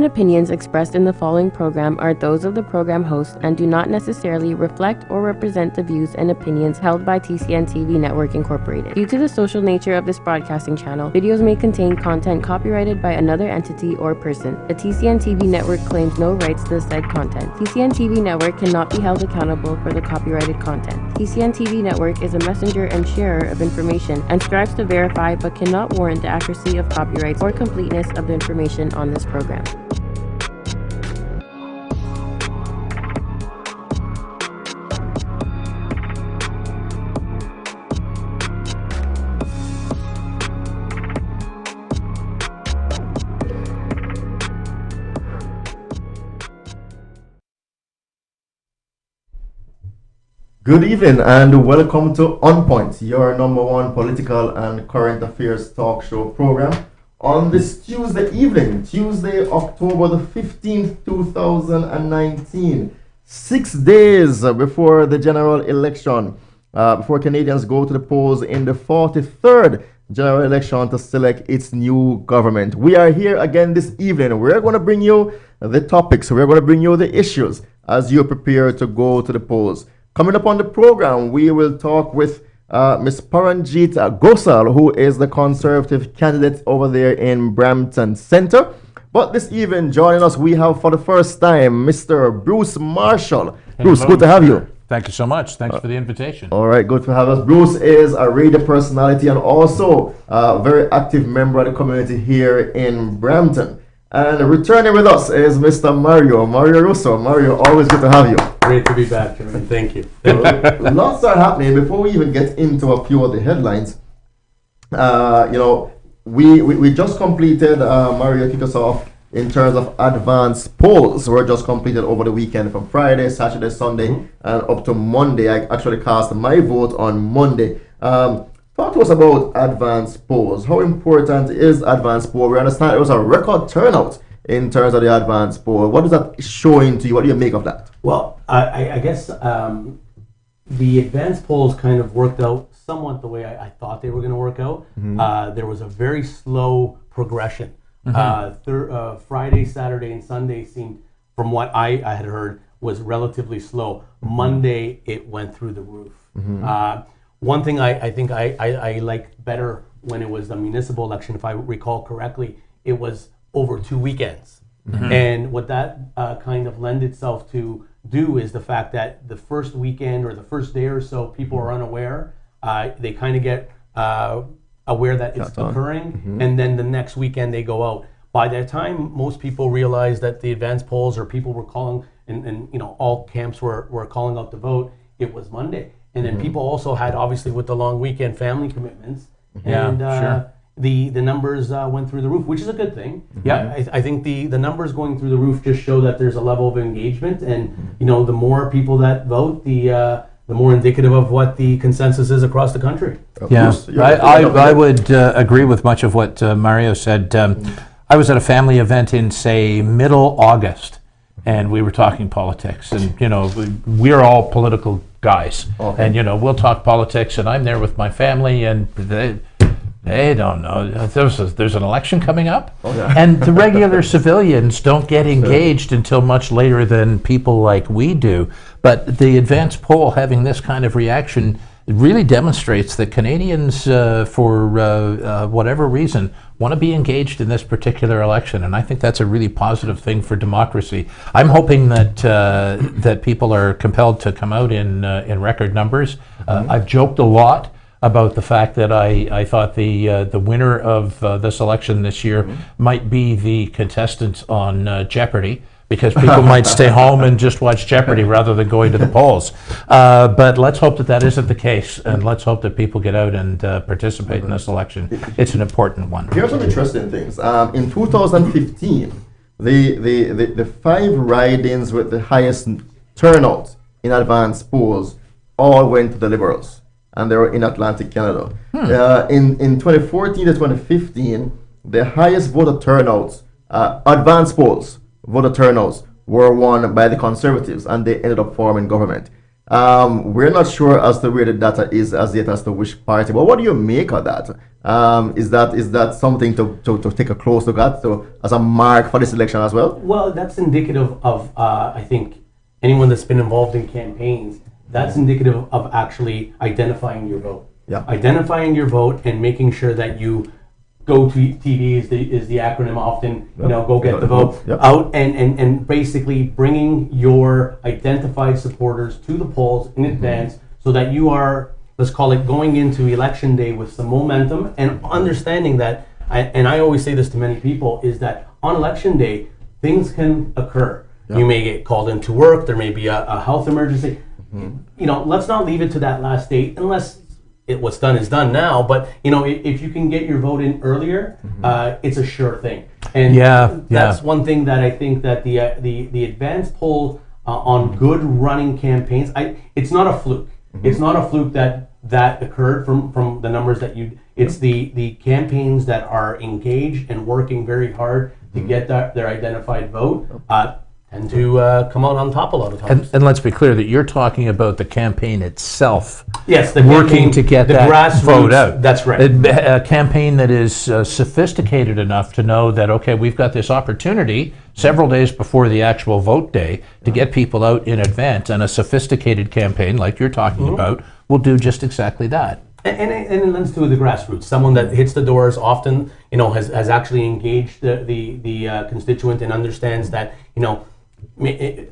and opinions expressed in the following program are those of the program host and do not necessarily reflect or represent the views and opinions held by TCN TV Network Incorporated. Due to the social nature of this broadcasting channel, videos may contain content copyrighted by another entity or person. The TCN TV Network claims no rights to the said content. TCN TV Network cannot be held accountable for the copyrighted content. TCN TV Network is a messenger and sharer of information and strives to verify but cannot warrant the accuracy of copyrights or completeness of the information on this program. Good evening and welcome to On Point, your number one political and current affairs talk show program on this Tuesday evening, Tuesday, October the 15th, 2019, 6 days before the general election, before Canadians go to the polls in the 43rd general election to select its new government. We are here again this evening. We're going to bring you the topics, we're going to bring you the issues as you prepare to go to the polls. Coming up on the program, we will talk with Ms. Pawanjit Gosal, who is the Conservative candidate over there in Brampton Centre. But this evening, joining us, we have for the first time Mr. Bruce Marshall. Bruce, Hello, good to have you. Thank you so much. Thanks for the invitation. All right, good to have us. Bruce is a radio personality and also a very active member of the community here in Brampton. And returning with us is Mr. Mario Russo. Mario, always good to have you. Great to be back, Jeremy. Thank you. Lots are happening. Before we even get into a few of the headlines, we just completed, Mario kicked us off in terms of advanced polls. Were just completed over the weekend from Friday, Saturday, Sunday, and up to Monday. I actually cast my vote on Monday. Talk to us about advanced polls. How important is advanced poll? We understand it was a record turnout in terms of the advanced poll. What is that showing to you? What do you make of that? Well, I guess the advanced polls kind of worked out somewhat the way I thought they were going to work out. There was a very slow progression. Friday, Saturday, and Sunday seemed, from what I had heard, was relatively slow. Monday, it went through the roof. One thing I think I liked better when it was the municipal election, if I recall correctly, it was over 2 weekends. And what that kind of lend itself to do is the fact that the first weekend or the first day or so, people are unaware. They kind of get aware that it's occurring, and then the next weekend they go out. By that time, most people realized that the advance polls or people were calling, and all camps were calling out to vote. It was Monday. And then people also had, obviously, with the long weekend, family commitments, and the numbers went through the roof, which is a good thing. I think the numbers going through the roof just show that there's a level of engagement, and the more people that vote, the more indicative of what the consensus is across the country. I would agree with much of what Mario said. I was at a family event in, say, middle August, and we were talking politics, and we're all political guys, and we'll talk politics, and I'm there with my family, and they don't know there's an election coming up, and the regular civilians don't get engaged until much later than people like we do. But the advanced poll having this kind of reaction really demonstrates that Canadians, for whatever reason, want to be engaged in this particular election, and I think that's a really positive thing for democracy. I'm hoping that that people are compelled to come out in record numbers. I've joked a lot about the fact that I thought the winner of this election this year might be the contestant on Jeopardy, because people might stay home and just watch Jeopardy rather than going to the polls. But let's hope that isn't the case, and let's hope that people get out and participate in this election. It's an important one. Here's some interesting things. In 2015, the 5 ridings with the highest turnout in advanced polls all went to the Liberals, and they were in Atlantic Canada. In 2014 to 2015, the highest voter turnouts, advanced polls, voter turnouts were won by the Conservatives, and they ended up forming government. We're not sure as to where the data is as yet as to which party. But what do you make of that? Is that something to take a close look at, so as a mark for this election as well? Well, that's indicative of I think anyone that's been involved in campaigns. That's indicative of actually identifying your vote. Yeah. Identifying your vote and making sure that you go to TV is the acronym often, go get the vote out and basically bringing your identified supporters to the polls in advance so that you are, let's call it, going into election day with some momentum and understanding that, and I always say this to many people, is that on election day, things can occur. You may get called into work, there may be a health emergency. Let's not leave it to that last date unless what's done is done now, but if you can get your vote in earlier, it's a sure thing. And that's one thing that I think that the advanced poll on good running campaigns, it's not a fluke. It's not a fluke that occurred from the numbers that it's the campaigns that are engaged and working very hard to get their identified vote and to come out on top a lot of times. And let's be clear that you're talking about the campaign itself. Yes, the working campaign, to get the that grassroots vote out. That's right. A campaign that is sophisticated enough to know that, okay, we've got this opportunity several days before the actual vote day to get people out in advance, and a sophisticated campaign like you're talking about will do just exactly that. And it lends to the grassroots. Someone that hits the doors often, has actually engaged the constituent and understands that,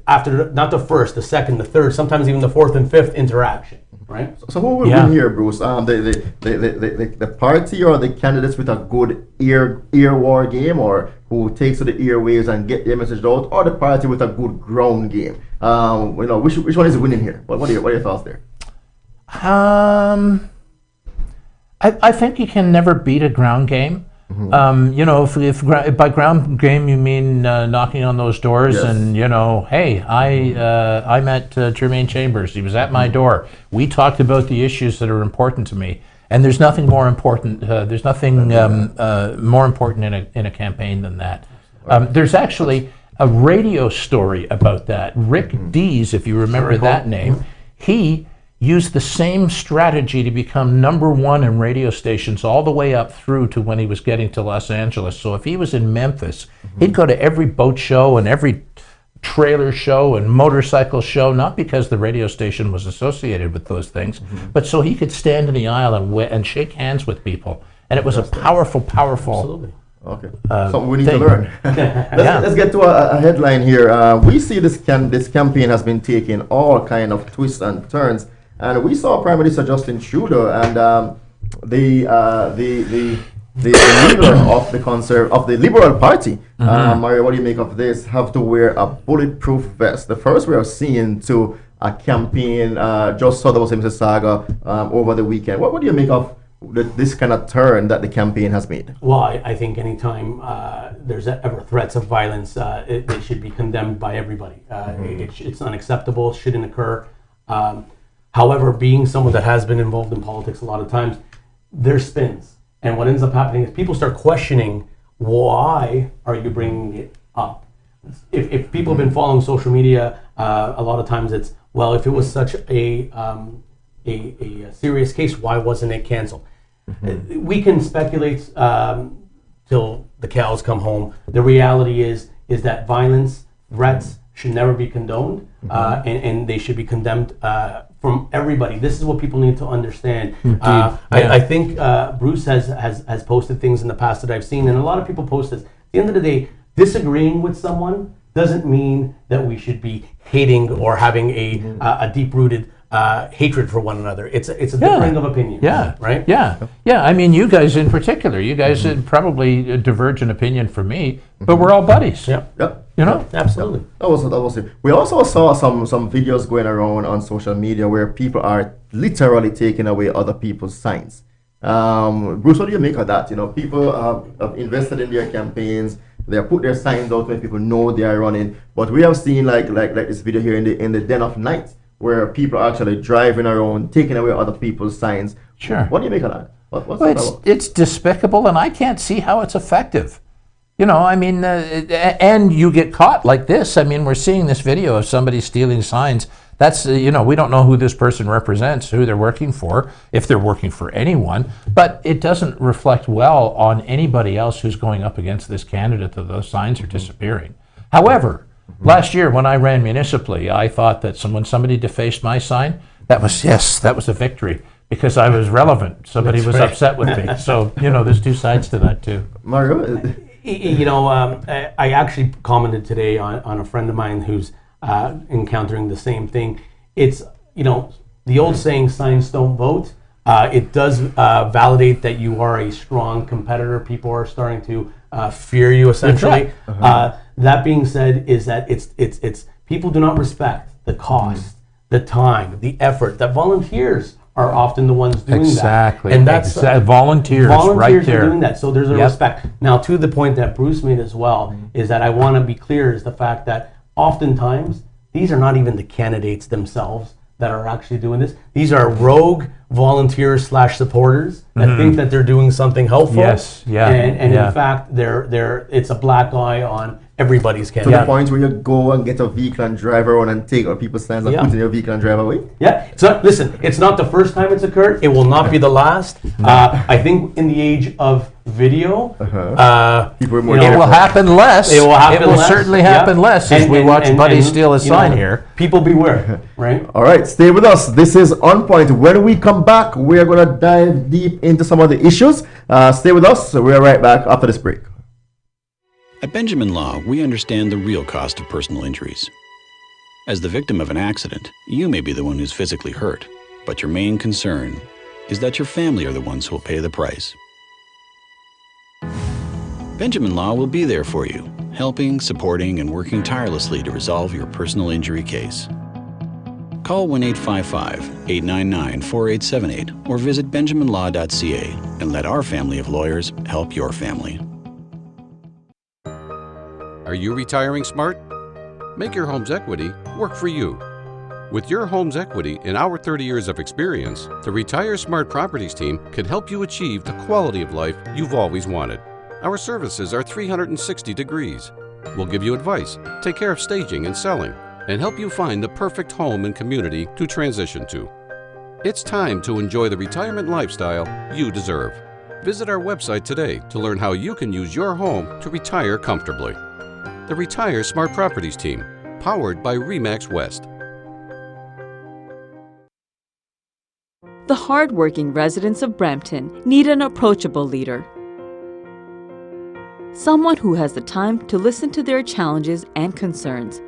after not the first, the second, the third, sometimes even the fourth and fifth interaction, right? So who will win here, Bruce? The party or the candidates with a good ear war game, or who takes to the airwaves and get their message out, or the party with a good ground game? Which one is winning here? What are your thoughts there? I think you can never beat a ground game. If by ground game you mean knocking on those doors and hey, I met Jermaine Chambers. He was at my door. We talked about the issues that are important to me, and there's nothing more important. There's nothing more important in a campaign than that. There's actually a radio story about that. Rick Dees, if you remember that name, he used the same strategy to become #1 in radio stations all the way up through to when he was getting to Los Angeles. So if he was in Memphis, he'd go to every boat show and every trailer show and motorcycle show, not because the radio station was associated with those things, but so he could stand in the aisle and shake hands with people. And it was a powerful. Absolutely. Okay, something we need to learn. Let's get to a headline here. We see this campaign has been taking all kind of twists and turns. And we saw Prime Minister Justin Trudeau and the leader of the Liberal Party, Mario, what do you make of this? Have to wear a bulletproof vest. The first we are seeing to a campaign just south of Mississauga over the weekend. What do you make of this kind of turn that the campaign has made? Well, I think anytime there's ever threats of violence, they should be condemned by everybody. It's unacceptable, shouldn't occur. However, being someone that has been involved in politics a lot of times, there's spins. And what ends up happening is people start questioning, why are you bringing it up? If people have been following social media, a lot of times it's, well, if it was such a serious case, why wasn't it canceled? We can speculate till the cows come home. The reality is that violence, threats should never be condoned, and they should be condemned from everybody. This is what people need to understand. I think Bruce has posted things in the past that I've seen, and a lot of people post this. At the end of the day, disagreeing with someone doesn't mean that we should be hating or having a deep-rooted hatred for one another. It's a differing of opinion. Right? Yeah. I mean, you guys in particular, probably diverge in opinion from me, but we're all buddies. Absolutely. That was it. We also saw some videos going around on social media where people are literally taking away other people's signs. Bruce, what do you make of that? People have invested in their campaigns. They have put their signs out when people know they are running. But we have seen like this video here in the Den of Night, where people are actually driving around, taking away other people's signs. Sure. What do you make of that? It's despicable, and I can't see how it's effective. And you get caught like this. I mean, we're seeing this video of somebody stealing signs That's, we don't know who this person represents, who they're working for, if they're working for anyone, but it doesn't reflect well on anybody else who's going up against this candidate that those signs are disappearing. However, last year when I ran municipally, I thought that when somebody defaced my sign, that was a victory, because I was relevant. Somebody was upset with me. So, there's two sides to that too. Mario? I actually commented today on a friend of mine who's encountering the same thing. It's, the old saying, signs don't vote. It does validate that you are a strong competitor. People are starting to fear you, essentially. That being said, is that it's people do not respect the cost, the time, the effort that volunteers are often the ones doing that. And that's volunteers right there. Are doing that. So there's a respect. Now, to the point that Bruce made as well, is that I want to be clear is the fact that oftentimes these are not even the candidates themselves that are actually doing this. These are rogue volunteers / supporters that think that they're doing something helpful. And in fact, it's a black eye on everybody's candidate. To the point where you go and get a vehicle and drive around and take out people's signs and put in your vehicle and drive away? Yeah. So listen, it's not the first time it's occurred. It will not be the last. I think in the age of video, people are more it will happen less. It will certainly happen less as we watch Buddy steal a sign here. People beware, right? All right, stay with us. This is On Point. When we come back, we're going to dive deep into some of the issues. Stay with us. We're right back after this break. At Benjamin Law, we understand the real cost of personal injuries. As the victim of an accident, you may be the one who's physically hurt, but your main concern is that your family are the ones who will pay the price. Benjamin Law will be there for you, helping, supporting, and working tirelessly to resolve your personal injury case. Call 1-855-899-4878 or visit benjaminlaw.ca and let our family of lawyers help your family. Are you retiring smart? Make your home's equity work for you. With your home's equity and our 30 years of experience, the Retire Smart Properties team can help you achieve the quality of life you've always wanted. Our services are 360 degrees. We'll give you advice, take care of staging and selling, and help you find the perfect home and community to transition to. It's time to enjoy the retirement lifestyle you deserve. Visit our website today to learn how you can use your home to retire comfortably. The Retire Smart Properties team, powered by RE/MAX West. The hard-working residents of Brampton need an approachable leader. Someone who has the time to listen to their challenges and concerns.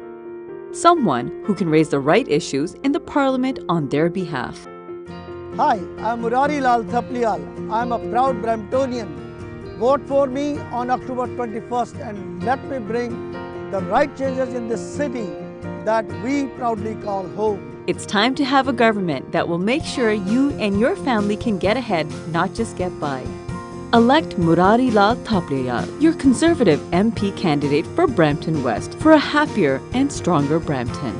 Someone who can raise the right issues in the Parliament on their behalf. Hi, I'm Murari Lal Thapliyal. I'm a proud Bramptonian. Vote for me on October 21st and let me bring the right changes in this city that we proudly call home. It's time to have a government that will make sure you and your family can get ahead, not just get by. Elect Murari Lal Thapliyal, your Conservative MP candidate for Brampton West, for a happier and stronger Brampton.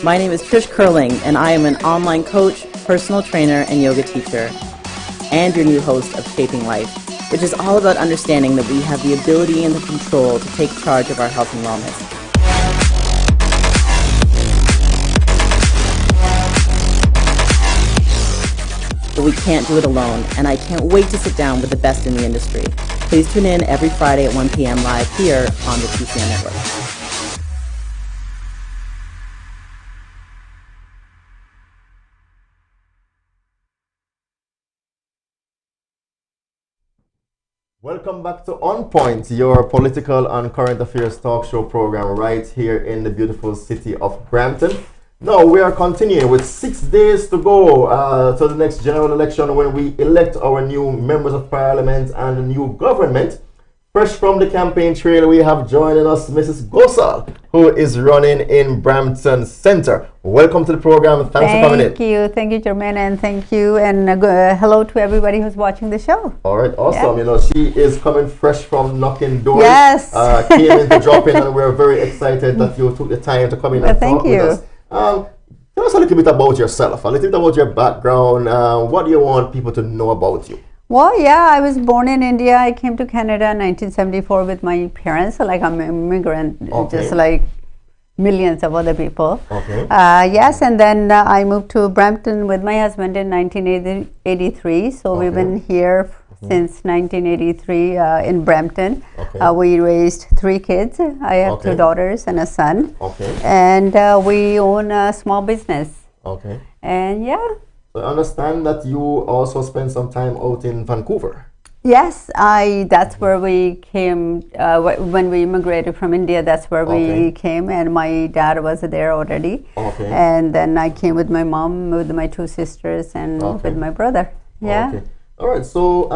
My name is Trish Curling, and I am an online coach, personal trainer, and yoga teacher, and your new host of Shaping Life, which is all about understanding that we have the ability and the control to take charge of our health and wellness. But we can't do it alone, and I can't wait to sit down with the best in the industry. Please tune in every Friday at 1 p.m. live here on the TCN Network. Welcome back to On Point, your political and current affairs talk show program right here in the beautiful city of Brampton. Now we are continuing with 6 days to go to the next general election when we elect our new members of parliament and the new government. Fresh from the campaign trail, we have joining us Mrs. Gosal, who is running in Brampton Centre. Welcome to the program. Thanks for coming in. Thank you, Jermaine, and thank you, and hello to everybody who's watching the show. All right, awesome. Yeah. You know, she is coming fresh from knocking doors. Yes. Came in to drop in, and we're very excited that you took the time to come in and talk with us. Tell us a little bit about yourself, a little bit about your background. What do you want people to know about you? Well, yeah, I was born in India. I came to Canada in 1974 with my parents. So like I'm an immigrant, just like millions of other people. Okay. Yes, and then I moved to Brampton with my husband in 1983. So we've been here since 1983 in Brampton. Okay. We raised 3 kids. I have 2 daughters and a son. Okay. And we own a small business. Okay. And yeah. So I understand that you also spent some time out in Vancouver. Yes, that's where we came when we immigrated from India. That's where we came, and my dad was there already. Okay. And then I came with my mom, with my 2 sisters, and with my brother. Yeah. Okay. All right. So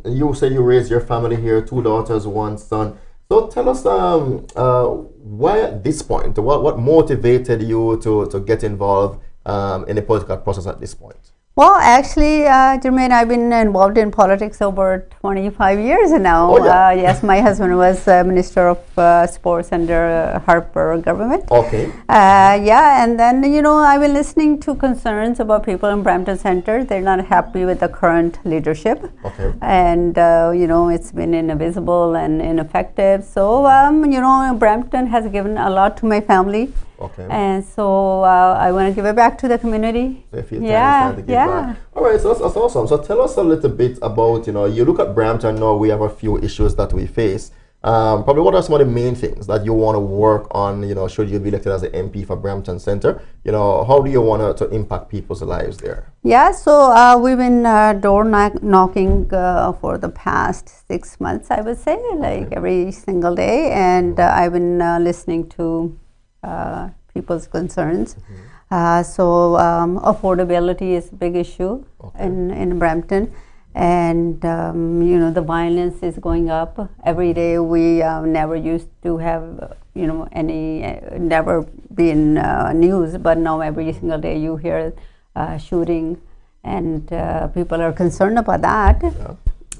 you say you raised your family here, 2 daughters, 1 son. So tell us why at this point, what motivated you to get involved in the political process at this point? Well, actually, Jermaine, I've been involved in politics over 25 years now. Oh, yeah. Yes, my husband was Minister of Sports under Harper government. Okay. Yeah, and then, you know, I've been listening to concerns about people in Brampton Centre. They're not happy with the current leadership. Okay. And, you know, it's been invisible and ineffective. So, you know, Brampton has given a lot to my family. Okay. And so I want to give it back to the community. So yeah. Back. All right, so that's awesome. So tell us a little bit about, you know, you look at Brampton now, we have a few issues that we face. Probably what are some of the main things that you want to work on, you know, should you be elected as an MP for Brampton Centre? You know, how do you want to impact people's lives there? Yeah, so we've been door knocking for the past 6 months, I would say, like every single day. And I've been listening to people's concerns. So affordability is a big issue in Brampton, and you know, the violence is going up every day. We never used to have you know, any never been news, but now every single day you hear shooting, and people are concerned about that. Yeah.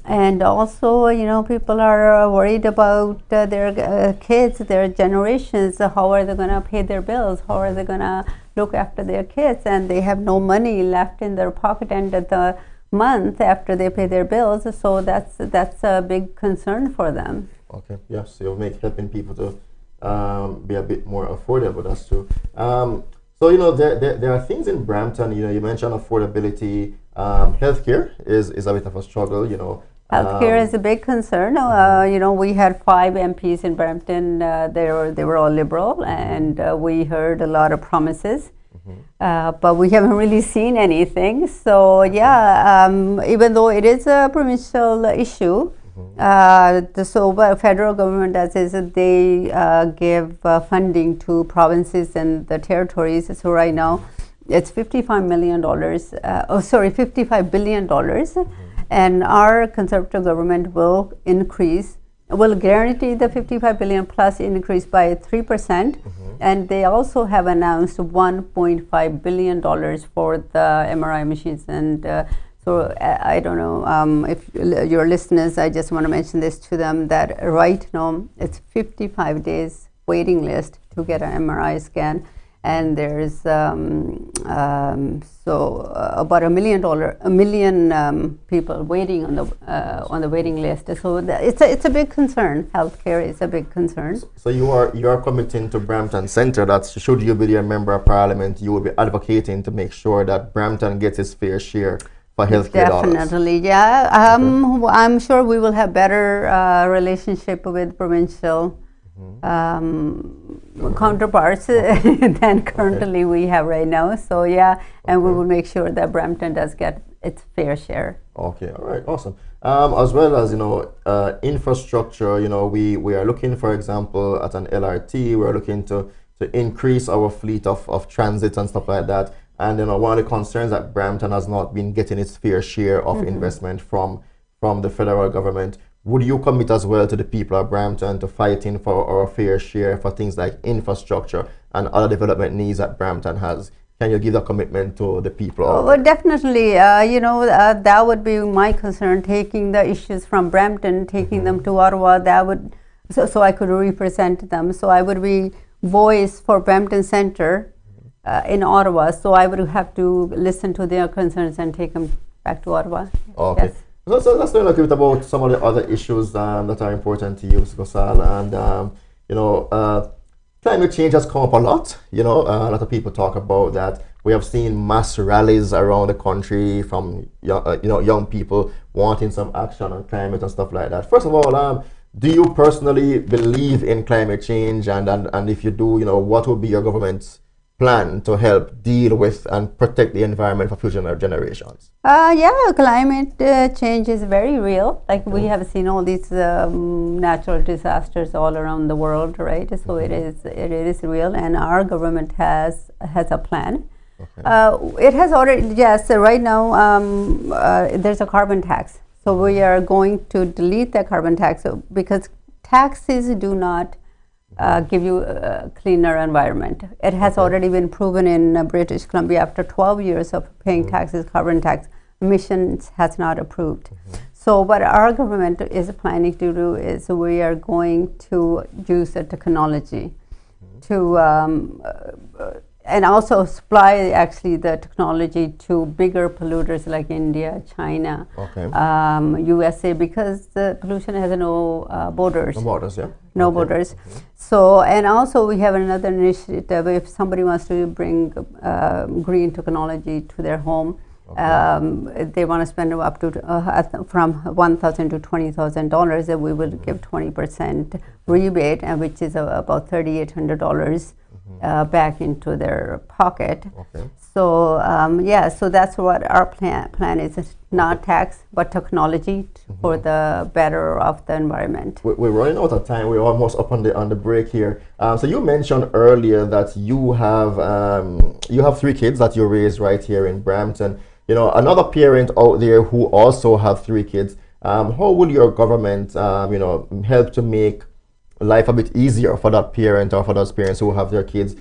And also, you know, people are worried about their kids, their generations. How are they going to pay their bills? How are they going to look after their kids? And they have no money left in their pocket end of the month after they pay their bills. So that's a big concern for them. Okay. Yes. So you'll make helping people to be a bit more affordable. That's true. So you know, there are things in Brampton. You know, you mentioned affordability. Healthcare is a bit of a struggle. You know. Healthcare is a big concern. You know, we had 5 MPs in Brampton. They were all liberal, and we heard a lot of promises, but we haven't really seen anything. So yeah, even though it is a provincial issue, the federal government does is that they give funding to provinces and the territories. So right now, it's $55 billion. And our Conservative government will guarantee the 55 billion plus increase by 3%. And they also have announced $1.5 billion for the MRI machines. And so I don't know if your listeners, I just want to mention this to them, that right now it's 55 days waiting list to get an MRI scan. And there's about $1 million people waiting on the waiting list. So it's a big concern. Healthcare is a big concern. So you are committing to Brampton Centre that should you be a member of Parliament, you will be advocating to make sure that Brampton gets its fair share for healthcare dollars. Definitely, yeah. I'm sure we will have better relationship with provincial counterparts than currently we have right now. So yeah, and we will make sure that Brampton does get its fair share. Okay, all right, awesome. As well as infrastructure, we are looking, for example, at an LRT. We're looking to increase our fleet of transit and stuff like that. And one of the concerns that Brampton has not been getting its fair share of investment from the federal government. Would you commit as well to the people of Brampton to fighting for our fair share for things like infrastructure and other development needs that Brampton has? Can you give that commitment to the people? Well, definitely. That would be my concern, taking the issues from Brampton, taking them to Ottawa. That would, so I could represent them. So I would be voice for Brampton Centre in Ottawa. So I would have to listen to their concerns and take them back to Ottawa. Okay. Yes. So let's learn a bit about some of the other issues that are important to you, Ms. Gosal. And, climate change has come up a lot. A lot of people talk about that. We have seen mass rallies around the country from young people wanting some action on climate and stuff like that. First of all, do you personally believe in climate change? And if you do, what would be your government's plan to help deal with and protect the environment for future generations? Climate change is very real. Like we have seen all these natural disasters all around the world, right? So it is real, and our government has a plan. Okay. It has already, yes. Right now, there's a carbon tax. So we are going to delete the carbon tax because taxes do not give you a cleaner environment. It has already been proven in British Columbia after 12 years of paying taxes, carbon tax, emissions has not approved. So what our government is planning to do is we are going to use the technology to and also supply actually the technology to bigger polluters like India, China, USA, because the pollution has no borders. No borders, yeah. No borders. So, and also we have another initiative. If somebody wants to bring green technology to their home, they want to spend up to from $1,000 to $20,000, that we will give 20% rebate, and which is about $3,800 back into their pocket. So so that's what our plan is. It's not tax, but technology for the better of the environment. We're running out of time. We're almost up on the break here. So you mentioned earlier that you have 3 kids that you raised right here in Brampton. Another parent out there who also have 3 kids. How will your government, help to make life a bit easier for that parent or for those parents who have their kids,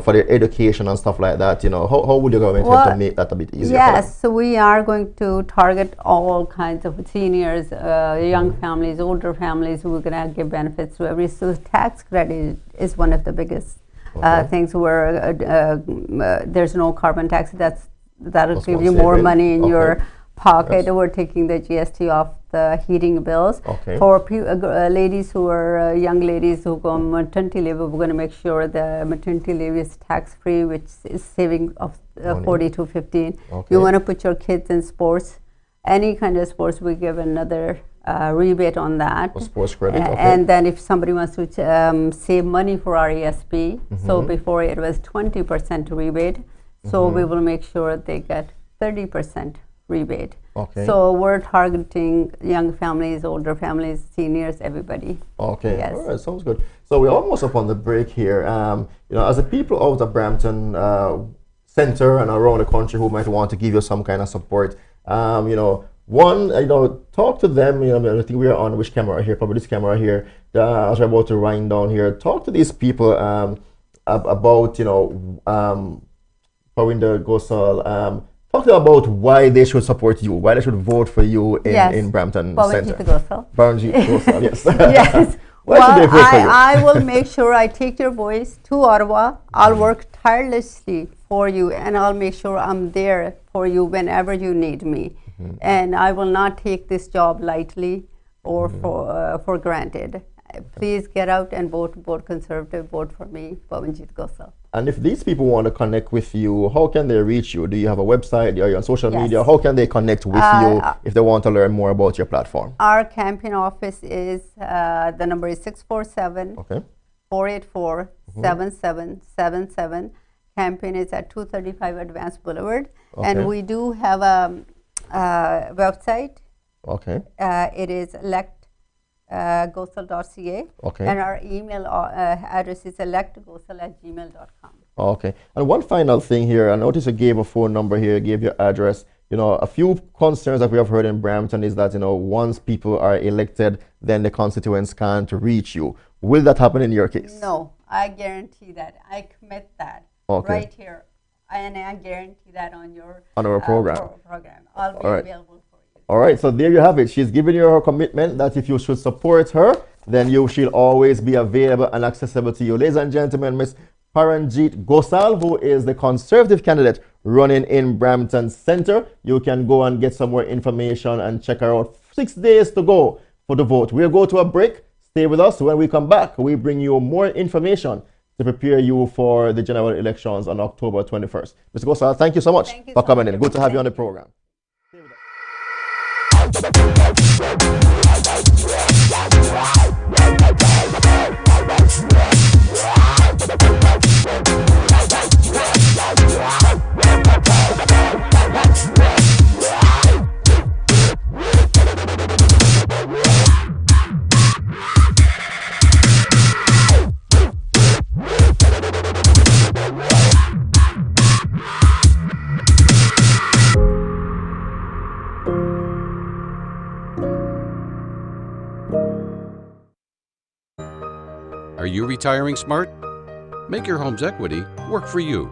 for their education and stuff like that? How would your government help to make that a bit easier? Yes, so we are going to target all kinds of seniors, young families, older families who are going to give benefits to every. So tax credit is one of the biggest things where there's no carbon tax. That'll give you more money in your pocket. We're taking the GST off the heating bills. For ladies who are young ladies who go on maternity leave, we're going to make sure the maternity leave is tax-free, which is saving of 40 to 15. You want to put your kids in sports, any kind of sports, we give another rebate on that. Sports credit, and then if somebody wants to save money for our ESP, so before it was 20% rebate, so we will make sure they get 30% rebate. So we're targeting young families, older families, seniors, everybody. Yes. All right, sounds good. So we're almost up on the break here. As the people out of Brampton Center and around the country who might want to give you some kind of support, talk to them. I think we are on which camera here? Probably this camera here. As we're about to wind down here, talk to these people about Pawanjit Gosal. Talk to them about why they should support you, why they should vote for you in Brampton Center. Pawanjit Gosal, yes. Yes. I will make sure I take your voice to Ottawa. I'll work tirelessly for you, and I'll make sure I'm there for you whenever you need me. And I will not take this job lightly or for granted. Please get out and vote Conservative, vote for me, Pawanjit Gosal. And if these people want to connect with you, how can they reach you? Do you have a website? Are you on social media? How can they connect with you if they want to learn more about your platform? Our campaign office is, the number is 647-484-7777. Campaign is at 235 Advanced Boulevard. And we do have a website. Okay. It is electgosal.ca. Okay. And our email address is electgosal@gmail.com. Okay. And one final thing here, I noticed you gave a phone number here, you gave your address. You know, a few concerns that we have heard in Brampton is that, you know, once people are elected, then the constituents can't reach you. Will that happen in your case? No, I guarantee that. I commit that right here. And I guarantee that on our program. I'll be available for you. All right, so there you have it. She's given you her commitment that if you should support her, then she'll always be available and accessible to you. Ladies and gentlemen, Miss Pawanjit Gosal, who is the Conservative candidate running in Brampton Center. You can go and get some more information and check her out. 6 days to go for the vote. We'll go to a break. Stay with us. When we come back, we bring you more information to prepare you for the general elections on October 21st. Mr. Gosal, thank you so much for coming in. Good to have you on the program. Are you retiring smart? Make your home's equity work for you.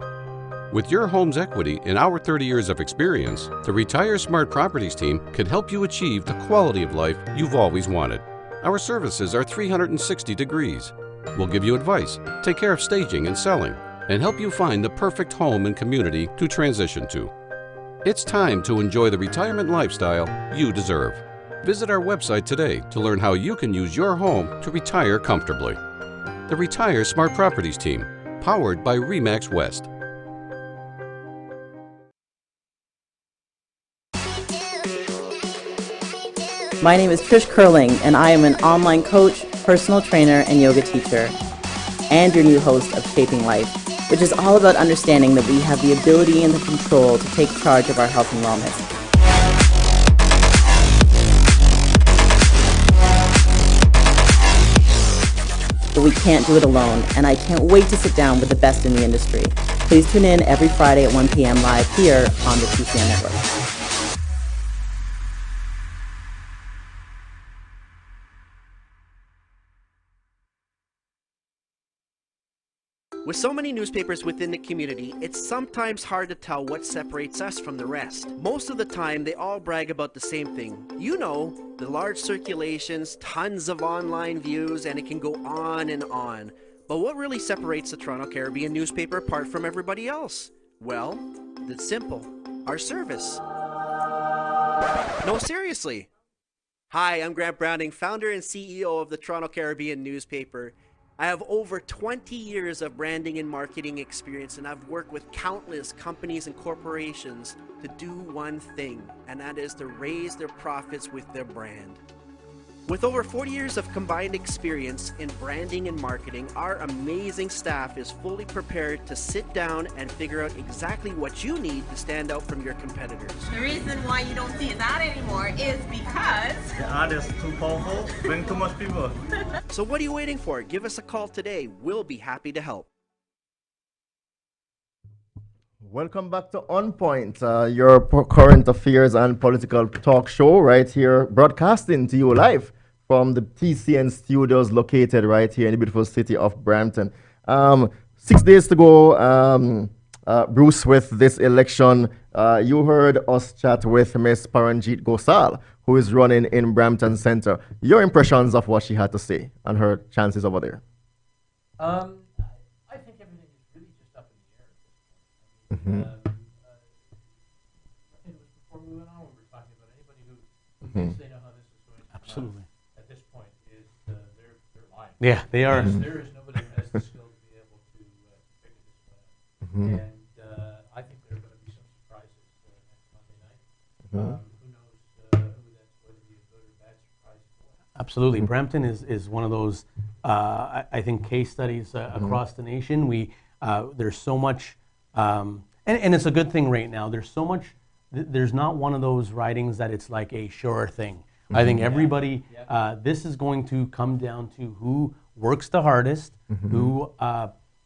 With your home's equity and our 30 years of experience, the Retire Smart Properties team can help you achieve the quality of life you've always wanted. Our services are 360 degrees. We'll give you advice, take care of staging and selling, and help you find the perfect home and community to transition to. It's time to enjoy the retirement lifestyle you deserve. Visit our website today to learn how you can use your home to retire comfortably. The Retire Smart Properties team, powered by RE/MAX West. My name is Trish Curling, and I am an online coach, personal trainer, and yoga teacher, and your new host of Shaping Life, which is all about understanding that we have the ability and the control to take charge of our health and wellness. But we can't do it alone, and I can't wait to sit down with the best in the industry. Please tune in every Friday at 1 p.m. live here on the TCN Network. With so many newspapers within the community, it's sometimes hard to tell what separates us from the rest. Most of the time, they all brag about the same thing. You know, the large circulations, tons of online views, and it can go on and on. But what really separates the Toronto Caribbean newspaper apart from everybody else? Well, it's simple. Our service. No, seriously. Hi, I'm Grant Browning, founder and CEO of the Toronto Caribbean newspaper. I have over 20 years of branding and marketing experience, and I've worked with countless companies and corporations to do one thing, and that is to raise their profits with their brand. With over 40 years of combined experience in branding and marketing, our amazing staff is fully prepared to sit down and figure out exactly what you need to stand out from your competitors. The reason why you don't see that anymore is because the ad is too powerful, bring too much people. So what are you waiting for? Give us a call today. We'll be happy to help. Welcome back to On Point, your current affairs and political talk show right here, broadcasting to you live from the TCN studios located right here in the beautiful city of Brampton. 6 days to go, Bruce, with this election. You heard us chat with Miss Pawanjit Gosal, who is running in Brampton Center. Your impressions of what she had to say and her chances over there? I think everything is really just up in the air at this point. It was before we went on, we were talking about anybody who thinks they know how this is going to Absolutely. At this point, is they're lying. Yeah, they are. There is nobody who has the skill to be able to figure this one out. And I think there are going to be some surprises next Monday night. Who knows who that's going to be a good or bad surprise for. Absolutely. Brampton is one of those, I think, case studies across the nation. There's so much, and it's a good thing right now, there's so much there's not one of those ridings that it's like a sure thing. I think everybody, this is going to come down to who works the hardest, who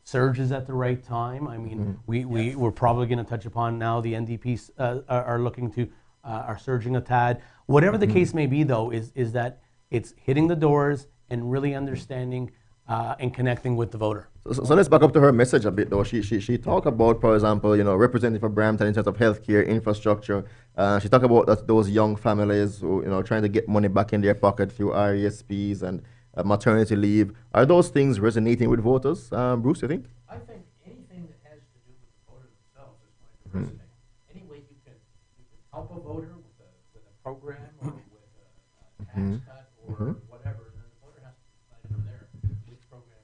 surges at the right time. I mean, we're probably going to touch upon now the NDPs are looking to, are surging a tad. Whatever the case may be, though, is that it's hitting the doors and really understanding and connecting with the voter. So let's back up to her message a bit, though. She talked about, for example, representing for Brampton in terms of healthcare infrastructure. She talked about those young families who, trying to get money back in their pocket through RESPs and maternity leave. Are those things resonating with voters, Bruce, you think? I think anything that has to do with the voter themselves is going to resonate. Any way you can help a voter with a program or with a tax cut or whatever, then the voter has to decide from there which program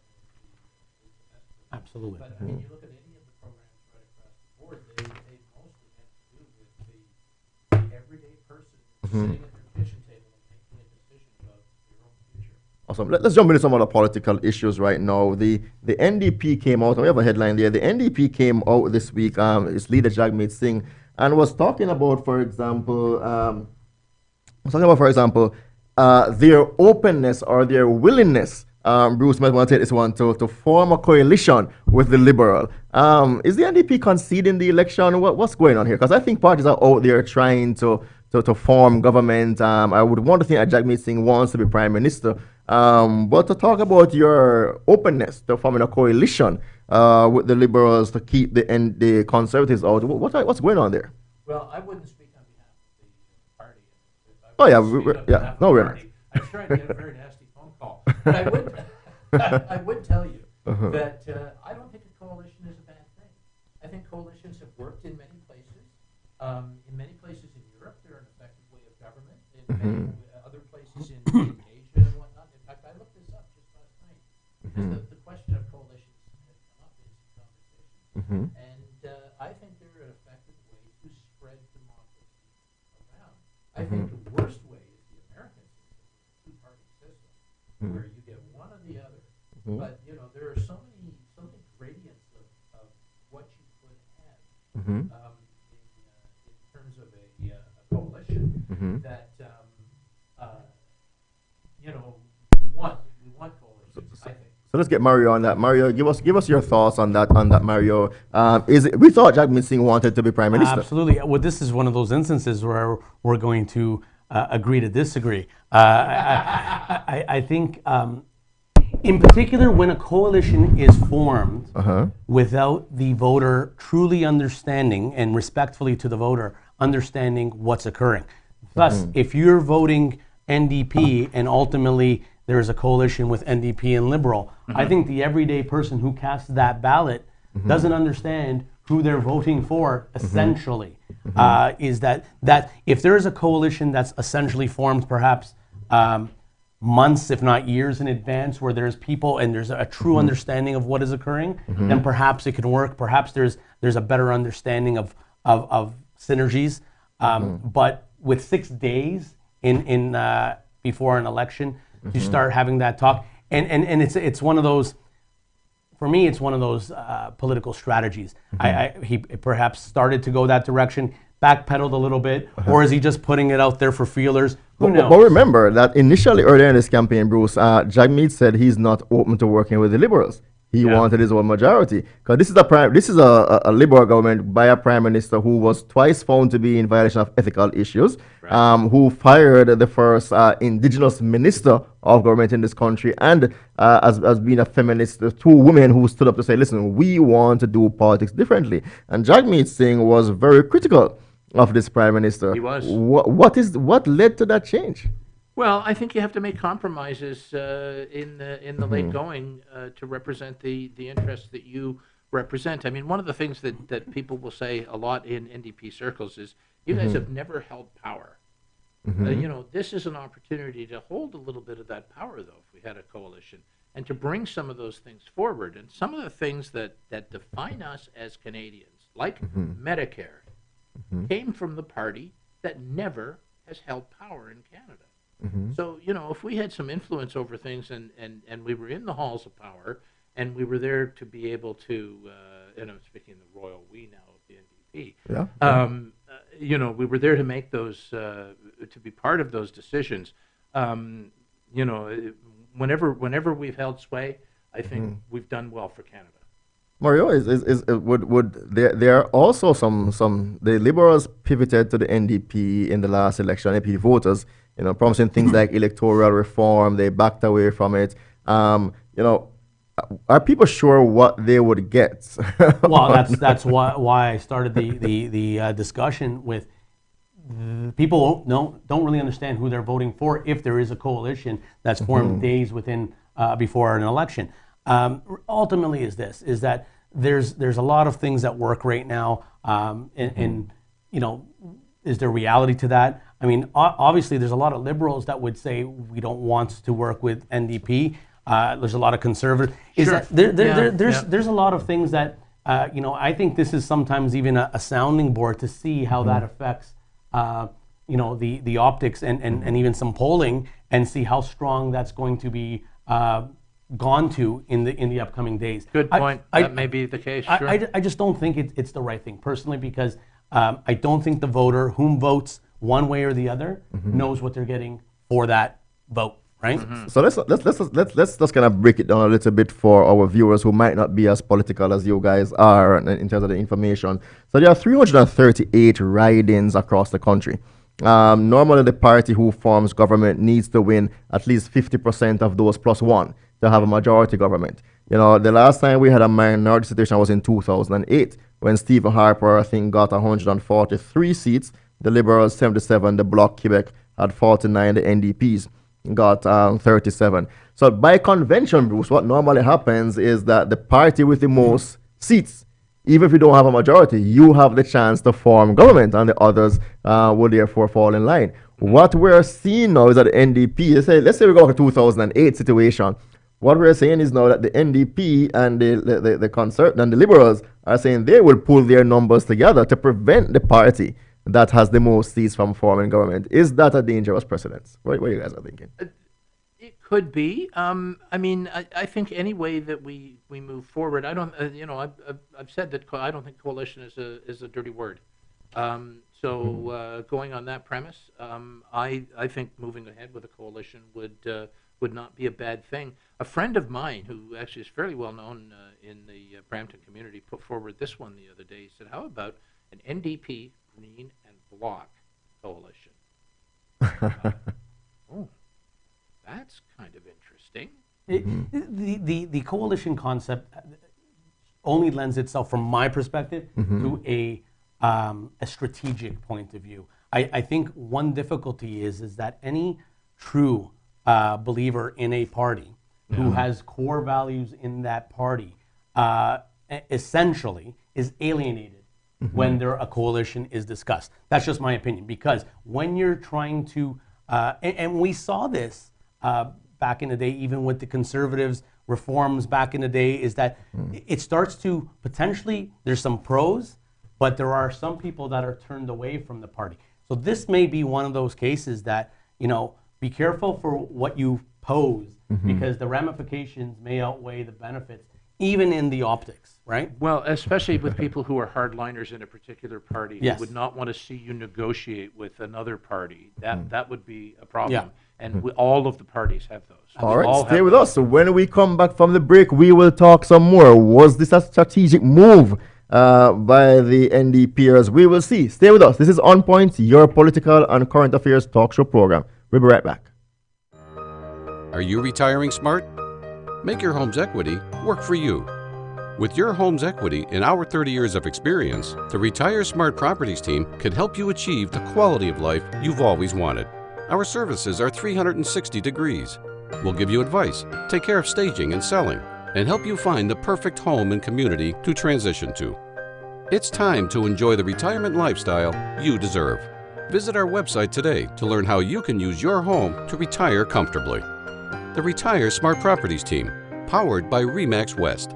is the best. Absolutely. But I mean, you look at any of the programs right across the board, they mostly have to do with the everyday person sitting at their kitchen table and making a decision about their own future. Awesome. Let's jump into some other political issues right now. The NDP came out, and we have a headline there. The NDP came out this week, its leader Jagmeet Singh, and was talking about, for example, their openness or their willingness. Bruce might want to take this one to form a coalition with the Liberal. Is the NDP conceding the election? What's going on here? Because I think parties are out there trying to form government. I would want to think that Jagmeet Singh wants to be Prime Minister. But to talk about your openness to forming a coalition with the Liberals to keep the Conservatives out, what's going on there? Well, I wouldn't speak on behalf of the party. Oh yeah, no, we're not. I'm sure I'd get a very nasty phone call. But I would tell you that I don't think a coalition is a bad thing. I think coalitions have worked in many places. In many places in Europe, they're an effective way of government. In many other places in Asia and whatnot. In fact, I looked this up just last night because the question of coalitions has come up in some conversations. And I think they're an effective way to spread democracy around. I think the worst way is the American system, the two-party system, where you get one or the other. But there are so many gradients of what you could have in terms of a coalition that we want coalitions. I think. So let's get Mario on that. Mario, give us your thoughts on that. Mario, we thought Jagmeet Singh wanted to be Prime Minister. Absolutely. Well, this is one of those instances where we're going to agree to disagree. I think, in particular, when a coalition is formed without the voter truly understanding and respectfully to the voter understanding what's occurring. Thus, if you're voting NDP and ultimately there's a coalition with NDP and Liberal, I think the everyday person who casts that ballot doesn't understand who they're voting for, essentially. Is that if there is a coalition that's essentially formed perhaps months, if not years in advance, where there's people and there's a true understanding of what is occurring, then perhaps it can work. Perhaps there's a better understanding of synergies. But with 6 days in before an election, to start having that talk, and it's one of those. For me, it's one of those political strategies. He perhaps started to go that direction, backpedaled a little bit, or is he just putting it out there for feelers? Who knows? But remember that initially earlier in this campaign, Bruce, Jagmeet said he's not open to working with the Liberals. He wanted his own majority because this is a Liberal government by a Prime Minister who was twice found to be in violation of ethical issues, who fired the first Indigenous Minister of Government in this country, and as being a feminist, two women who stood up to say, listen, we want to do politics differently. And Jagmeet Singh was very critical of this Prime Minister. He was. What led to that change? Well, I think you have to make compromises in the late going to represent the interests that you represent. I mean, one of the things that people will say a lot in NDP circles is, you guys have never held power. This is an opportunity to hold a little bit of that power, though, if we had a coalition, and to bring some of those things forward. And some of the things that define us as Canadians, like Medicare, came from the party that never has held power in Canada. So, if we had some influence over things and we were in the halls of power and we were there to be able to, and I'm speaking the royal we now of the NDP, we were there to make those, to be part of those decisions. Whenever we've held sway, I think we've done well for Canada. Mario, would there are also some the Liberals pivoted to the NDP in the last election, NDP voters, promising things like electoral reform. They backed away from it. Are people sure what they would get? Well, that's why I started the discussion with people don't really understand who they're voting for if there is a coalition that's formed days before an election. Ultimately, is that there's a lot of things that work right now, and is there reality to that? I mean, obviously, there's a lot of liberals that would say we don't want to work with NDP. There's a lot of conservatives. There's a lot of things that I think this is sometimes even a sounding board to see how that affects the optics and even some polling, and see how strong that's going to be gone to in the upcoming days. Good point. That may be the case. Sure. I just don't think it's the right thing personally, because I don't think the voter whom votes one way or the other knows what they're getting for that vote. Right? So let's just kind of break it down a little bit for our viewers who might not be as political as you guys are in terms of the information. So there are 338 ridings across the country. Normally, the party who forms government needs to win at least 50% of those plus one to have a majority government. The last time we had a minority situation was in 2008 when Stephen Harper, I think, got 143 seats. The Liberals 77, the Bloc Quebec had 49, the NDPs got 37. So by convention, Bruce, what normally happens is that the party with the most seats, even if you don't have a majority, you have the chance to form government, and the others will therefore fall in line. What we're seeing now is that the NDP, let's say we go to 2008 situation. What we're saying is now that the NDP and the Conservative and the Liberals are saying they will pull their numbers together to prevent the party that has the most seats from forming government. Is that a dangerous precedent? What you guys are thinking? It could be. I think any way that we move forward, I don't. I've said that I don't think coalition is a dirty word. Going on that premise, I think moving ahead with a coalition would not be a bad thing. A friend of mine, who actually is fairly well known in the Brampton community, put forward this one the other day. He said, "How about an NDP, Green, and Bloc coalition?" That's kind of interesting. The coalition concept only lends itself, from my perspective, to a strategic point of view. I think one difficulty is that any true believer in a party who has core values in that party essentially is alienated when a coalition is discussed. That's just my opinion, because when you're trying to, and we saw this back in the day, even with the Conservatives reforms back in the day, is that it starts to potentially, there's some pros, but there are some people that are turned away from the party. So this may be one of those cases that, be careful for what you pose, because the ramifications may outweigh the benefits, even in the optics, right? Well, especially with people who are hardliners in a particular party, Yes. who would not want to see you negotiate with another party. That would be a problem. Yeah. And all of the parties have those. All right, All stay have with those. us. So when we come back from the break, we will talk some more. Was this a strategic move by the NDPers? We will see. Stay with us. This is On Point, your political and current affairs talk show program. We'll be right back. Are you retiring smart? Make your home's equity work for you. With your home's equity and our 30 years of experience, the Retire Smart Properties team can help you achieve the quality of life you've always wanted. Our services are 360 degrees. We'll give you advice, take care of staging and selling, and help you find the perfect home and community to transition to. It's time to enjoy the retirement lifestyle you deserve. Visit our website today to learn how you can use your home to retire comfortably. The Retire Smart Properties team, powered by RE/MAX West.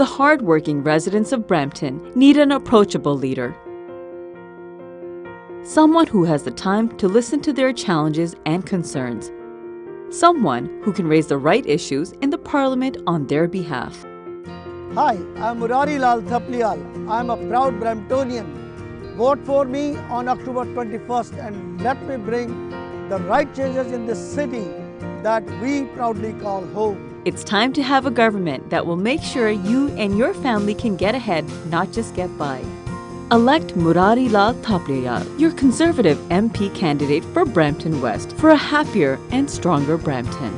The hard-working residents of Brampton need an approachable leader. Someone who has the time to listen to their challenges and concerns. Someone who can raise the right issues in the Parliament on their behalf. Hi, I'm Murari Lal Thaplial. I'm a proud Bramptonian. Vote for me on October 21st and let me bring the right changes in this city that we proudly call home. It's time to have a government that will make sure you and your family can get ahead, not just get by. Elect Murari Lal Thaplial, your Conservative MP candidate for Brampton West, for a happier and stronger Brampton.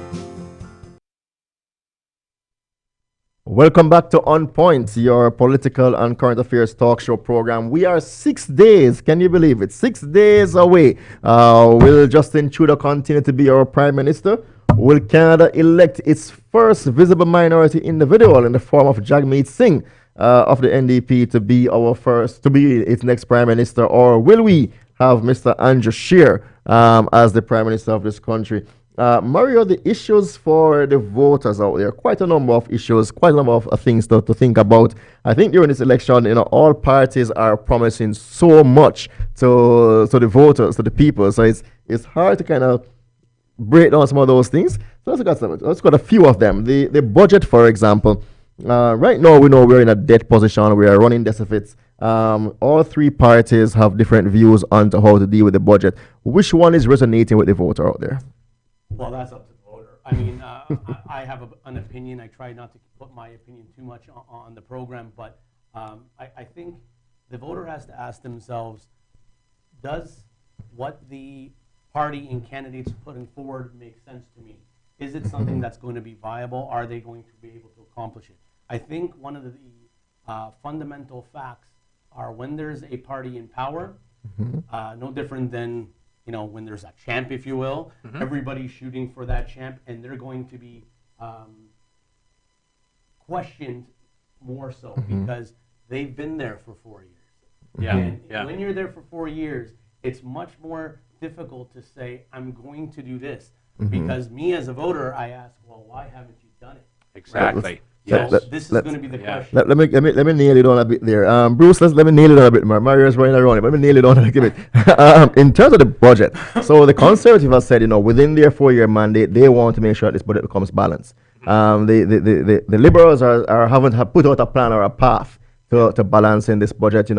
Welcome back to On Point, your political and current affairs talk show program. We are 6 days, can you believe it? 6 days away. Will Justin Trudeau continue to be our Prime Minister? Will Canada elect its first visible minority individual in the form of Jagmeet Singh of the NDP to be its next Prime Minister? Or will we have Mr. Andrew Scheer as the Prime Minister of this country? Mario, the issues for the voters out there, quite a number of issues, quite a number of things to think about. I think during this election, all parties are promising so much to the voters, to the people. So it's hard to kind of break down some of those things. So let's got a few of them. The budget, for example. Right now, we know we're in a debt position. We are running deficits. All three parties have different views on how to deal with the budget. Which one is resonating with the voter out there? Well, that's up to the voter. I mean, I have an opinion. I try not to put my opinion too much on the program, but I think the voter has to ask themselves, does what the party and candidates are putting forward make sense to me? Is it something that's going to be viable? Are they going to be able to accomplish it? I think one of the fundamental facts are when there's a party in power, no different than when there's a champ, if you will, everybody's shooting for that champ, and they're going to be questioned more so because they've been there for 4 years. When you're there for 4 years, it's much more difficult to say, I'm going to do this. Because me as a voter, I ask, well, why haven't you done it? Exactly. So this is going to be the question. Let me nail it on a bit there. Bruce, let me nail it on a bit more. Mario's running around it, but let me nail it on a little bit. In terms of the budget, so the Conservatives have said, within their 4-year mandate, they want to make sure this budget becomes balanced. The Liberals haven't put out a plan or a path to balancing this budget.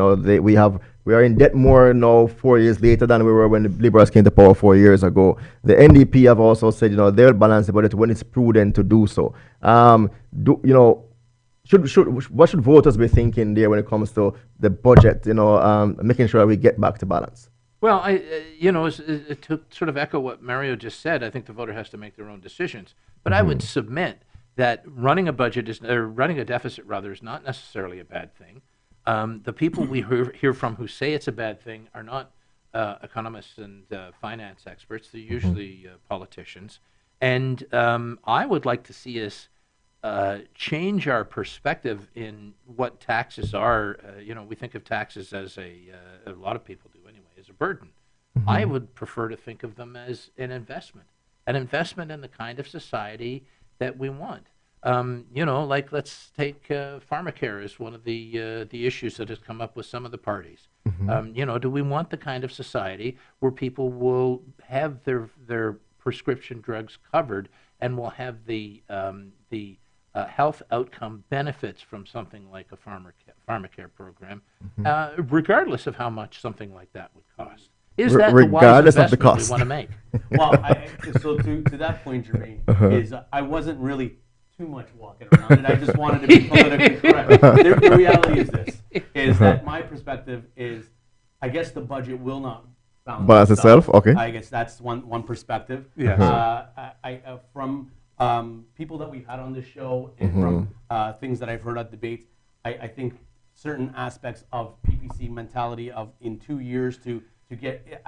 We are in debt more now 4 years later than we were when the Liberals came to power 4 years ago. The NDP have also said, they'll balance the budget when it's prudent to do so. What should voters be thinking there when it comes to the budget? Making sure we get back to balance. Well, to sort of echo what Mario just said, I think the voter has to make their own decisions. But I would submit that running a deficit is not necessarily a bad thing. The people we hear from who say it's a bad thing are not economists and finance experts. They're usually politicians. And I would like to see us change our perspective in what taxes are. We think of taxes as a lot of people do anyway, as a burden. I would prefer to think of them as an investment in the kind of society that we want. Like let's take pharmacare as one of the issues that has come up with some of the parties. Do we want the kind of society where people will have their prescription drugs covered and will have the health outcome benefits from something like a pharmacare program, regardless of how much something like that would cost? Is that the wise investment we want to make? Well, so to that point, Jermaine, is I wasn't really too much walking around it. I just wanted to be politically correct. The reality is this, is that my perspective is, I guess the budget will not balance itself. Okay. I guess that's one perspective. From people that we've had on this show and from things that I've heard at debates, I think certain aspects of PPC mentality of in 2 years to get,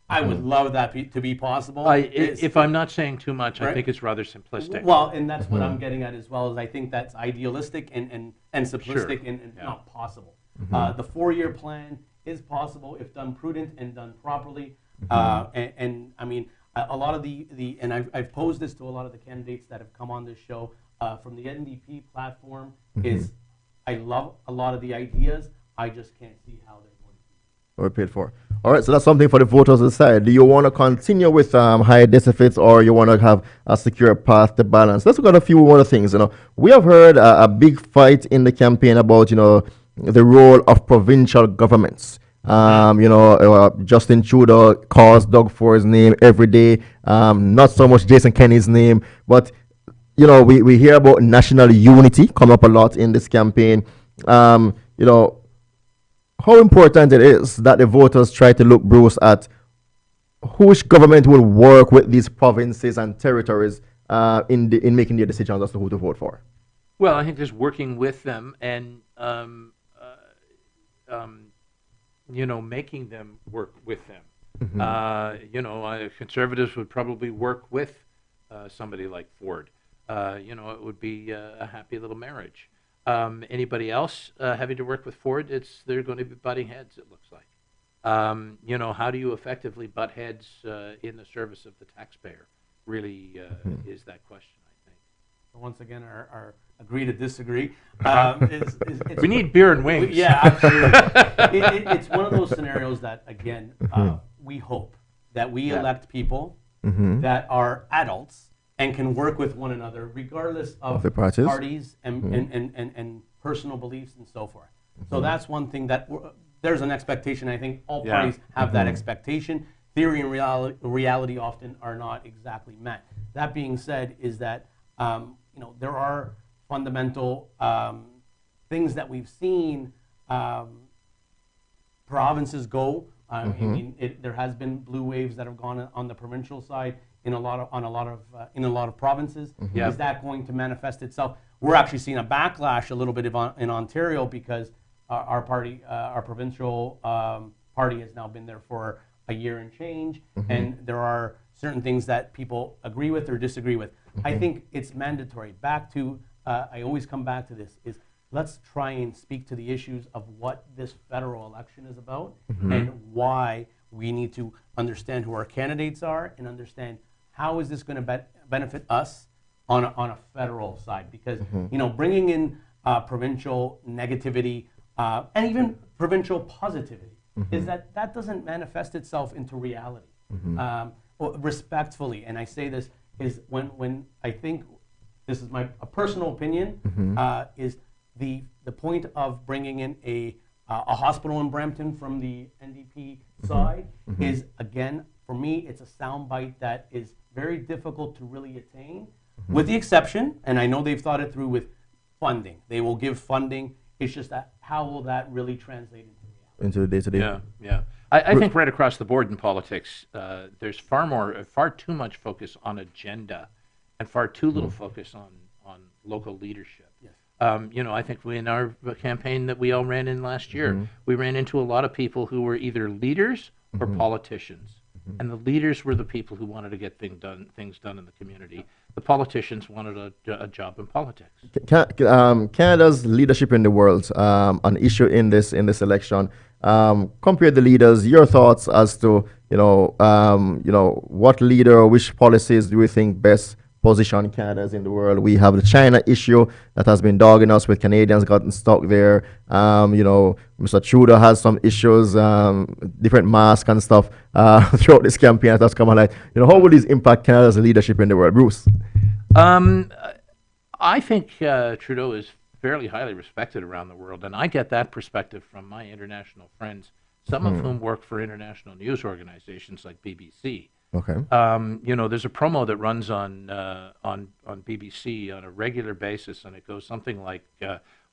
I would love that to be possible. If I'm not saying too much, right? I think it's rather simplistic. Well, and that's what I'm getting at as well, is I think that's idealistic and simplistic and not possible. The 4-year plan is possible if done prudent and done properly. And I mean, a lot of and I've posed this to a lot of the candidates that have come on this show. from the NDP platform is, I love a lot of the ideas. I just can't see how they're going to be. Or paid for. All right, so that's something for the voters to decide. Do you want to continue with high deficits, or you want to have a secure path to balance? Let's look at a few other things. We have heard a big fight in the campaign about the role of provincial governments. Justin Trudeau calls Doug Ford's name every day. Not so much Jason Kenney's name, but we hear about national unity come up a lot in this campaign. How important it is that the voters try to look, Bruce, at which government will work with these provinces and territories in making their decisions as to who to vote for. Well, I think there's working with them and making them work with them. Conservatives would probably work with somebody like Ford. It would be a happy little marriage. Anybody else having to work with Ford, they're going to be butting heads, it looks like. How do you effectively butt heads in the service of the taxpayer? Really is that question, I think. Once again, our agree to disagree. We need beer and wings. Yeah, absolutely. It's one of those scenarios that, again, we hope that we elect people that are adults and can work with one another regardless of parties and personal beliefs and so forth. So that's one thing that there's an expectation. I think all parties have that expectation. Theory and reality often are not exactly met. That being said, is that there are fundamental things that we've seen provinces go. I mean, there has been blue waves that have gone on the provincial side in a lot of provinces. Is that going to manifest itself? We're actually seeing a backlash a little bit in Ontario because our party, our provincial party, has now been there for a year and change, and there are certain things that people agree with or disagree with. I think it's mandatory. Back to, I always come back to this, is let's try and speak to the issues of what this federal election is about and why we need to understand who our candidates are and understand how is this going to benefit us on a federal side. Because, bringing in provincial negativity and even provincial positivity is that doesn't manifest itself into reality. Respectfully, and I say this, is when I think, this is a personal opinion, is the point of bringing in a hospital in Brampton from the NDP side is, again, for me, it's a soundbite that is very difficult to really attain, with the exception, and I know they've thought it through, with funding. They will give funding. It's just that how will that really translate into the day-to-day? Yeah. I think right across the board in politics, there's far too much focus on agenda and far too little focus on local leadership. Yes. I think in our campaign that we all ran in last year, we ran into a lot of people who were either leaders or politicians. And the leaders were the people who wanted to get things done in the community. The politicians wanted a job in politics. Canada's leadership in the world, an issue in this election. Compare the leaders. Your thoughts as to what leader or which policies do you think best position Canada's in the world? We have the China issue that has been dogging us, with Canadians gotten stuck there. Mr. Trudeau has some issues, different masks and stuff throughout this campaign that's come on. How will this impact Canada's leadership in the world, Bruce? I think Trudeau is fairly highly respected around the world, and I get that perspective from my international friends, some of whom work for international news organizations like BBC. Okay. There's a promo that runs on BBC on a regular basis, and it goes something like,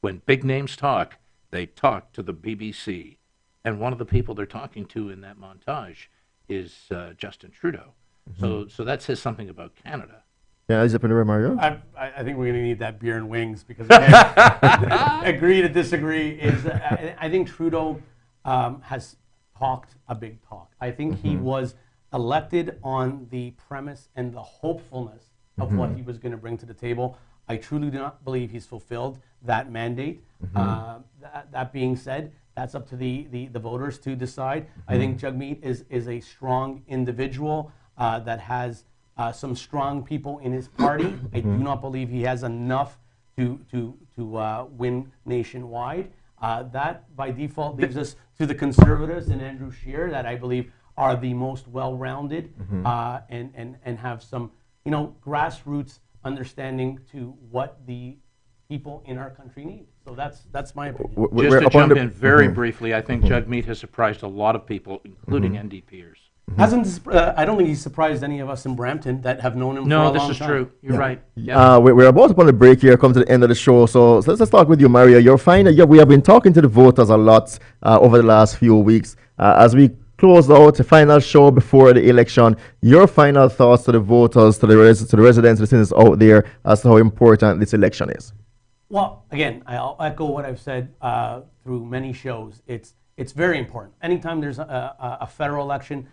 when big names talk, they talk to the BBC. And one of the people they're talking to in that montage is Justin Trudeau. So that says something about Canada. Yeah, is it in the room, Mario? I think we're going to need that beer and wings, because again, agree to disagree is, I think Trudeau has talked a big talk. I think he was elected on the premise and the hopefulness of what he was going to bring to the table. I truly do not believe he's fulfilled that mandate. That being said, that's up to the voters to decide. I think Jagmeet is a strong individual that has some strong people in his party. I do not believe he has enough to win nationwide. That by default leaves us to the Conservatives and Andrew Scheer, that I believe are the most well-rounded and have some, grassroots understanding to what the people in our country need. So that's my opinion. Just to jump in very briefly, I think Jagmeet has surprised a lot of people, including NDPers. I don't think he's surprised any of us in Brampton that have known him for a long time. No, this is true. You're right. We're about upon the break here, come to the end of the show. So let's start with you, Mario. You're fine. We have been talking to the voters a lot over the last few weeks. As we close out the final show before the election, your final thoughts to the voters, to the residents, the citizens out there as to how important this election is. Well, again, I'll echo what I've said through many shows. It's very important. Anytime there's a federal election,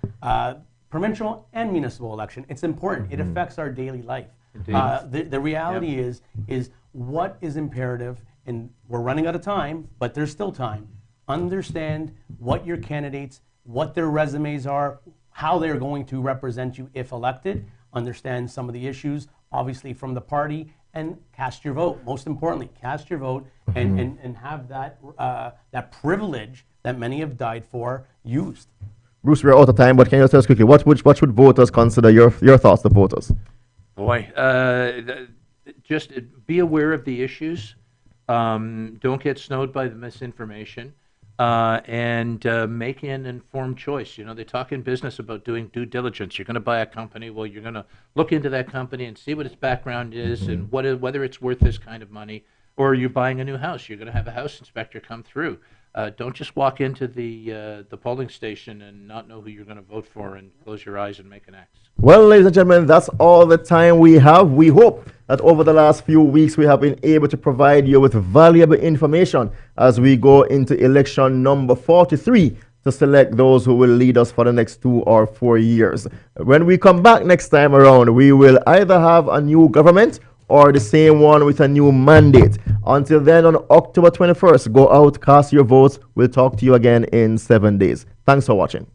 provincial and municipal election, it's important. It affects our daily life. The reality is what is imperative, and we're running out of time, but there's still time. Understand what your candidates, what their resumes are, how they're going to represent you if elected. Understand some of the issues, obviously, from the party, and cast your vote. Most importantly, cast your vote and have that privilege that many have died for used. Bruce, we're out of time, but can you tell us quickly, what should voters consider, your thoughts to voters? Boy, just be aware of the issues. Don't get snowed by the misinformation. And make an informed choice. They talk in business about doing due diligence. You're going to buy a company, well, you're going to look into that company and see what its background is and whether it's worth this kind of money. Or you're buying a new house. You're going to have a house inspector come through. Don't just walk into the polling station and not know who you're going to vote for and close your eyes and make an X. Well, ladies and gentlemen, that's all the time we have. We hope that over the last few weeks we have been able to provide you with valuable information as we go into election number 43 to select those who will lead us for the next 2 or 4 years. When we come back next time around, we will either have a new government or the same one with a new mandate. Until then, on October 21st, go out, cast your votes. We'll talk to you again in 7 days. Thanks for watching.